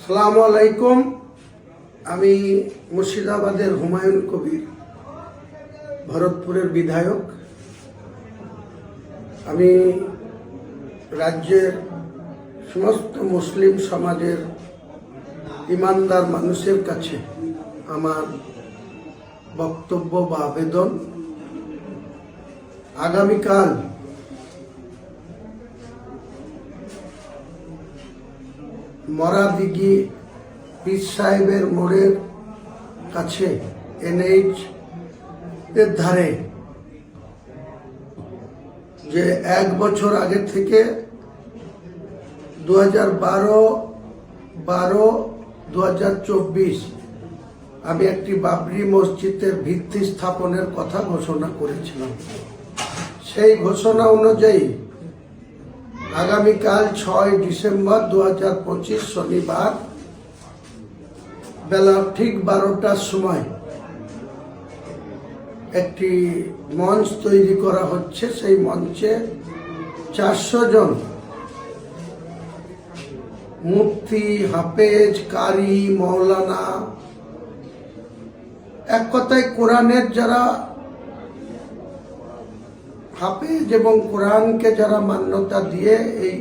আসসালামু আলাইকুম। আমি মুর্শিদাবাদের হুমায়ুন কবির, ভরতপুরের বিধায়ক। আমি রাজ্যের সমস্ত মুসলিম সমাজের ইমানদার মানুষের কাছে আমার বক্তব্য বা আবেদন, আগামীকাল মরাদিঘি পীর সাহেবের মোড়ের কাছে NH এর ধারে যে 1 বছর আগে থেকে 2012-2024 আমি একটি বাবরি মসজিদের ভিত্তি স্থাপনের কথা ঘোষণা করেছিলাম। সেই ঘোষণা অনুযায়ী আগামীকাল 6 ডিসেম্বর 2025 শনিবার বেলা ঠিক 12টার সময় একটি মঞ্চ তৈরি করা হচ্ছে। সেই মঞ্চে 400 জন মুফতি, হাফেজ, কারি, মৌলানা, এক কথায় কোরআনের যারা হাফেজ এবং কোরআনকে যারা মান্যতা দিয়ে এই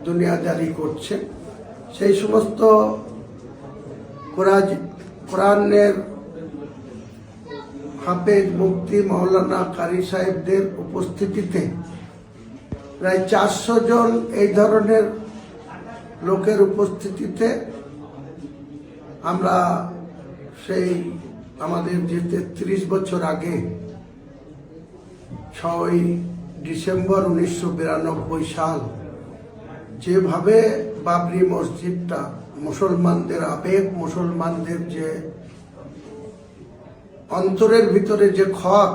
দুনিয়াদারি করছে, সেই সমস্ত কোরআনের হাফেজ, মুফতি, মৌলানা, কারি সাহেবদের উপস্থিতিতে প্রায় 400 জন এই ধরনের লোকের উপস্থিতিতে আমরা সেই আমাদের যে 33 বছর আগে 6 ডিসেম্বর 1992 সাল যেভাবে বাবরি মসজিদটা মুসলমানদের আবেগ, মুসলমানদের যে অন্তরের ভিতরে যে ক্ষত,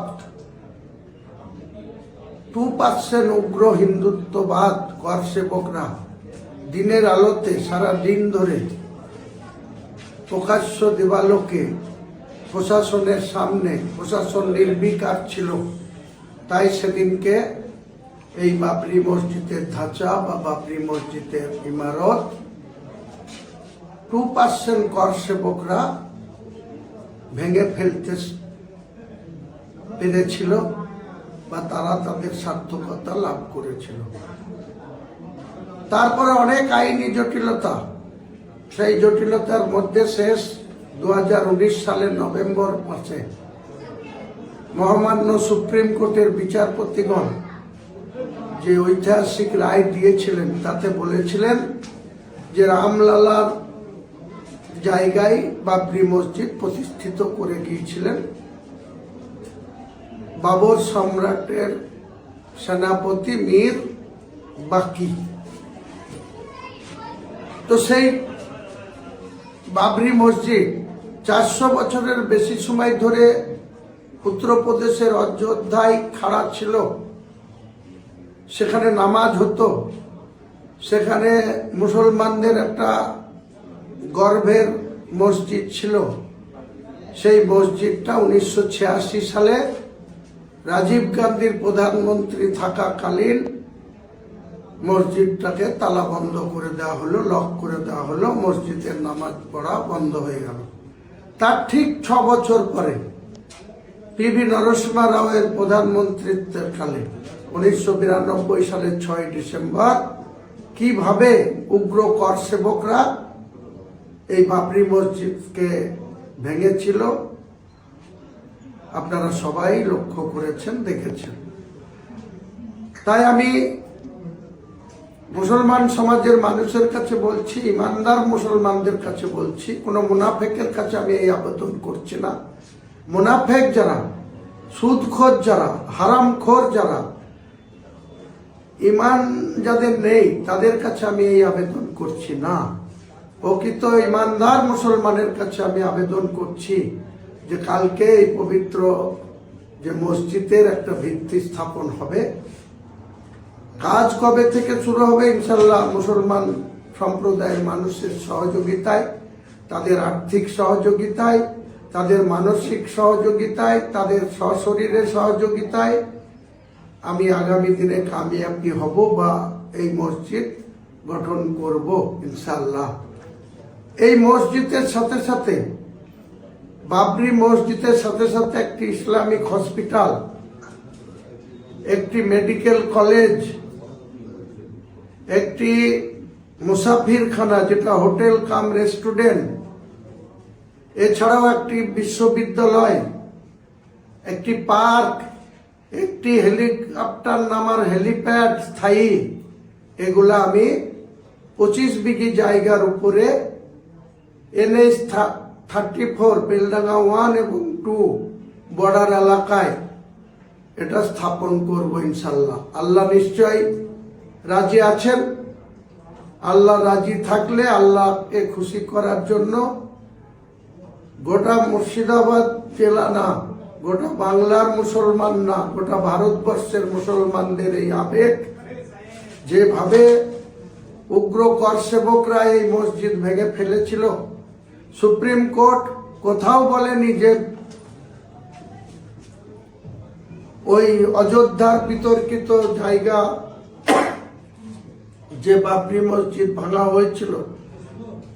2% উগ্র হিন্দুত্ববাদ করসেবকরা দিনের আলোতে সারা দিন ধরে প্রকাশ্য দিবালোকে প্রশাসনের সামনে, প্রশাসন নির্বিকার ছিল, তাই সেদিনকে এই বাবরি মসজিদের ধাঁচা বা বাবরি মসজিদের ইমারত 2% করসেবকরা ভেঙে ফেলতে পেরেছিল বা তারা তাদের সার্থকতা লাভ করেছিল। তারপরে অনেক আইনি জটিলতা, সেই জটিলতার মধ্যে শেষ 2019 সালের নভেম্বর মাসে মহামান্য সুপ্রিম কোর্টের বিচারপতিগণ যে ঐতিহাসিক রায় দিয়েছিলেন, তাতে বলেছিলেন যে রামলালার জায়গায় বাবরি মসজিদ প্রতিষ্ঠিত করে গিয়েছিলেন বাবর সম্রাটের সেনাপতি মীর বাকি। তো সেই বাবরি মসজিদ 400 বছরের বেশি সময় ধরে উত্তরপ্রদেশের অযোধ্যায় খাড়া ছিল। সেখানে নামাজ হতো, সেখানে মুসলমানদের একটা গর্বের মসজিদ ছিল। সেই মসজিদটা 1986 সালে রাজীব গান্ধীর প্রধানমন্ত্রী থাকাকালীন মসজিদটাকে তালা বন্ধ করে দেওয়া হলো, লক করে দেওয়া হলো, মসজিদের নামাজ পড়া বন্ধ হয়ে গেল। তার ঠিক 6 বছর পরে PV নরসিংহ রাওয়ের প্রধানমন্ত্রীত্বের কালে 1992 সালের 6 ডিসেম্বর কিভাবে উগ্র করসেবকরা এই বাবরি মসজিদকে ভেঙেছিল আপনারা সবাই লক্ষ্য করেছেন, দেখেছেন। তাই আমি মুসলমান সমাজের মানুষের কাছে বলছি, ইমানদার মুসলমানদের কাছে বলছি, কোনো মুনাফেকের কাছে আমি এই আবেদন করছি না। মুনাফেক যারা, সুদখোর যারা, হারামখোর যারা, ইমান যাদের নেই, তাদের কাছে আমি এই আবেদন করছি না। প্রকৃত ইমানদার মুসলমানের কাছে আমি আবেদন করছি যে কালকে এই পবিত্র যে মসজিদের একটা ভিত্তি স্থাপন হবে, কাজ কবে থেকে শুরু হবে? ইনশাল্লাহ মুসলমান সম্প্রদায়ের মানুষের সহযোগিতায়, তাদের আর্থিক সহযোগিতায়, তাদের মানসিক সহযোগিতায়, তাদের সশরীরের সহযোগিতায় আমি আগামী দিনে কামিয়াবি হব বা এই মসজিদ গঠন করব ইনশাআল্লাহ। এই মসজিদের সাথে সাথে, বাবরি মসজিদের সাথে সাথে একটি ইসলামিক হসপিটাল, একটি মেডিকেল কলেজ, একটি মুসাফিরখানা যেটা হোটেল কাম রেস্টুরেন্ট, এছাড়াও একটি বিশ্ববিদ্যালয়, একটি পার্ক, একটি হেলিকপ্টার নামার হেলিপ্যাড স্থায়ী, এগুলা আমি 25 বিঘি জায়গার উপরে NH 34 বেলডাঙ্গা 1 এবং 2 বর্ডার এলাকায় এটা স্থাপন করব ইনশাল্লাহ। আল্লাহ নিশ্চয় রাজি আছেন। আল্লাহ রাজি থাকলে আল্লাহকে খুশি করার জন্য গোটা মুর্শিদাবাদ জেলা না, গোটা বাংলার মুসলমান না, গোটা ভারতবর্ষের মুসলমানদের এই আবেগ, যেভাবে উগ্র কর সেবকরা এই মসজিদ ভেঙে ফেলেছিল, সুপ্রিম কোর্ট কোথাও বলেনি যে ওই অযোধ্যার বিতর্কিত জায়গা যে বাবরি মসজিদ ভাঙা হয়েছিল,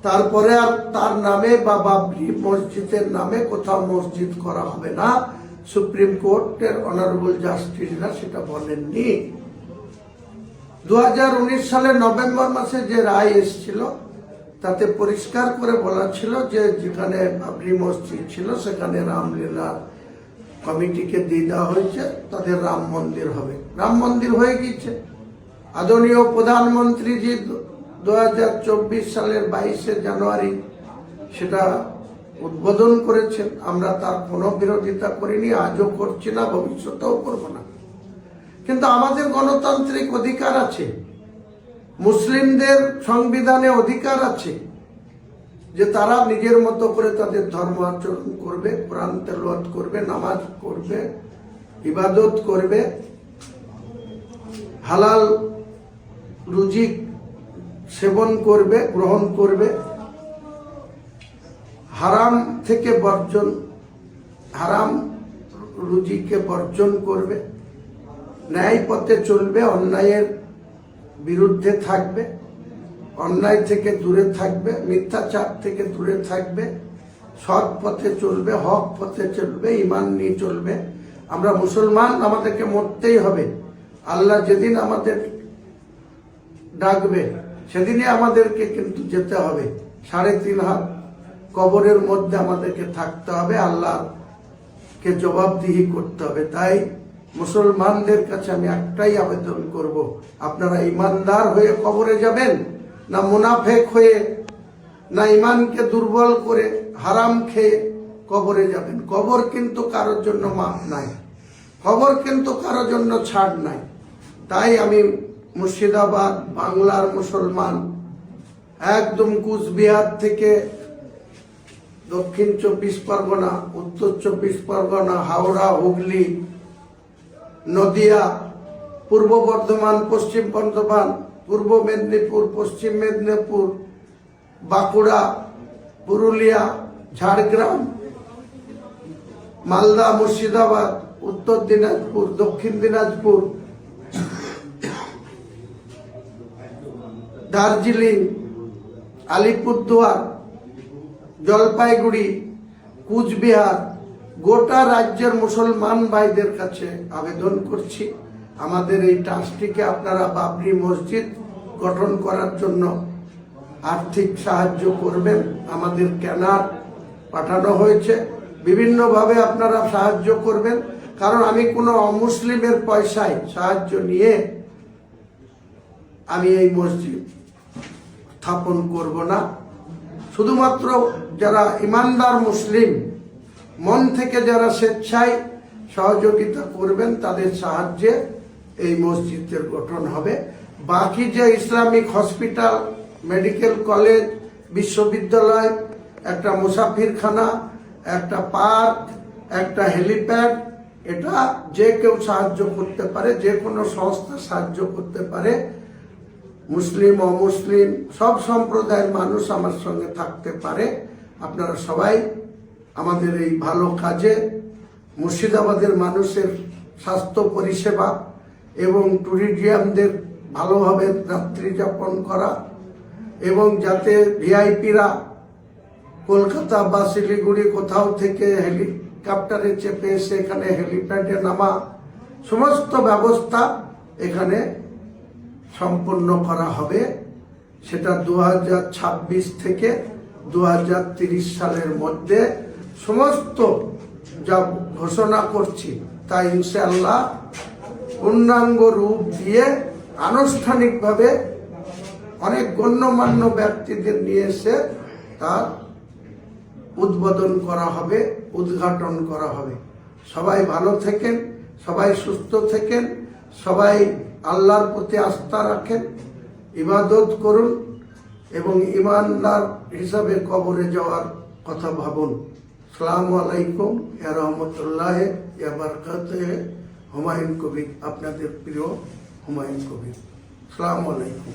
তারপরে আর তার নামে বা বাবরি মসজিদের নামে কোথাও মসজিদ করা হবে না। সুপ্রিম কোর্টের অনারেবল জাস্টিসরা সেটা বলেননি। 2019 সালের নভেম্বর মাসে যে রায় এসেছিল তাতে পরিষ্কার করে বলা ছিল যে যেখানে বাবরি মসজিদ ছিল সেখানে রামলীলা কমিটিকে দিয়ে দেওয়া হয়েছে, তাদের রাম মন্দির হবে। রাম মন্দির হয়ে গিয়েছে। আদরণীয় প্রধানমন্ত্রীজি 2024 সালের 22শে জানুয়ারি সেটা উদ্বোধন করেছেন। আমরা তার কোনো বিরোধিতা করিনি, আজও করছি না, ভবিষ্যতেও করব না। কিন্তু আমাদের গণতান্ত্রিক অধিকার আছে, মুসলিমদের সংবিধানে অধিকার আছে যে তারা নিজের মতো করে তাদের ধর্ম আচরণ করবে, কোরআন তেলাওয়াত করবে, নামাজ পড়বে, ইবাদত করবে, হালাল রুজি সেবন করবে, গ্রহণ করবে, হারাম থেকে বর্জন, হারাম রুজিকে বর্জন করবে, ন্যায় পথে চলবে, অন্যায়ের বিরুদ্ধে থাকবে, অন্যায় থেকে দূরে থাকবে, মিথ্যাচার থেকে দূরে থাকবে, সৎ পথে চলবে, হক পথে চলবে, ঈমান নিয়ে চলবে। আমরা মুসলমান, আমাদেরকে মরতেই হবে। আল্লাহ যেদিন আমাদের ডাকবে সেদিনই আমাদেরকে কিন্তু যেতে হবে। 3.5 হাত কবরের মধ্যে আমাদেরকে থাকতে হবে, আল্লাহকে জবাবদিহি করতে হবে। তাই মুসলমানদের কাছে আমি একটাই আবেদন করব, আপনারা ইমানদার হয়ে কবরে যাবেন না মুনাফেক হয়ে, না ইমানকে দুর্বল করে হারাম খেয়ে কবরে যাবেন? কবর কিন্তু কারোর জন্য মাফ নাই, কবর কিন্তু কারোর জন্য ছাড় নাই। তাই আমি মুর্শিদাবাদ বাংলার মুসলমান, একদম কুচবিহার থেকে দক্ষিণ 24 পরগনা, উত্তর 24 পরগনা, হাওড়া, হুগলি, নদিয়া, পূর্ব বর্ধমান, পশ্চিম বর্ধমান, পূর্ব মেদিনীপুর, পশ্চিম মেদিনীপুর, বাঁকুড়া, পুরুলিয়া, ঝাড়গ্রাম, মালদা, মুর্শিদাবাদ, উত্তর দিনাজপুর, দক্ষিণ দিনাজপুর, দার্জিলিং, আলিপুরদুয়ার, জলপাইগুড়ি, কুচবিহার, গোটা রাজ্যের মুসলমান ভাইদের কাছে আবেদন করছি, আমাদের এই ট্রাস্টটিকে আপনারা বাবরি মসজিদ গঠন করার জন্য আর্থিক সাহায্য করবেন। আমাদের কেনার পাঠানো হয়েছে, বিভিন্নভাবে আপনারা সাহায্য করবেন। কারণ আমি কোনো অমুসলিমের পয়সায় সাহায্য নিয়ে আমি এই মসজিদ স্থাপন করব না। শুধুমাত্র যারা ইমানদার মুসলিম, মন থেকে যারা স্বেচ্ছায় সহযোগিতা করবেন তাদের সাহায্যে এই মসজিদের গঠন হবে। বাকি যে ইসলামিক হসপিটাল, মেডিকেল কলেজ, বিশ্ববিদ্যালয়, একটা মুসাফিরখানা, একটা পার্ক, একটা হেলিপ্যাড, এটা যে কেউ সাহায্য করতে পারে, যে কোনো সংস্থা সাহায্য করতে পারে। মুসলিম অমুসলিম সব সম্প্রদায়ের মানুষ আমার সঙ্গে থাকতে পারে। আপনারা সবাই আমাদের এই ভালো কাজে, মুর্শিদাবাদের মানুষের স্বাস্থ্য পরিষেবা এবং ট্যুরিজমদের ভালোভাবে রাত্রি যাপন করা, এবং যাতে ভিআইপিরা কলকাতা বা শিলিগুড়ি কোথাও থেকে হেলিকপ্টারে চেপে এসে এখানে হেলিপ্যাডে নামা, সমস্ত ব্যবস্থা এখানে সম্পন্ন করা হবে। সেটা 2026 থেকে 2030 সালের মধ্যে সমস্ত যা ঘোষণা করছি তা ইনশাআল্লাহ পূর্ণাঙ্গ রূপ দিয়ে আনুষ্ঠানিকভাবে অনেক গণ্যমান্য ব্যক্তিদের নিয়ে এসে তার উদ্বোধন করা হবে, উদ্ঘাটন করা হবে। সবাই ভালো থেকেন, সবাই সুস্থ থেকেন, সবাই আল্লাহর প্রতি আস্থা রাখেন, ইবাদত করুন এবং ইমানদার হিসাবে কবরে যাওয়ার কথা ভাবুন। আসসালামু আলাইকুম ইয়া রাহমাতুল্লাহ ইয়া বারাকাতুহু। হুমায়ুন কবির, আপনাদের প্রিয় হুমায়ুন কবির। আসসালামু আলাইকুম।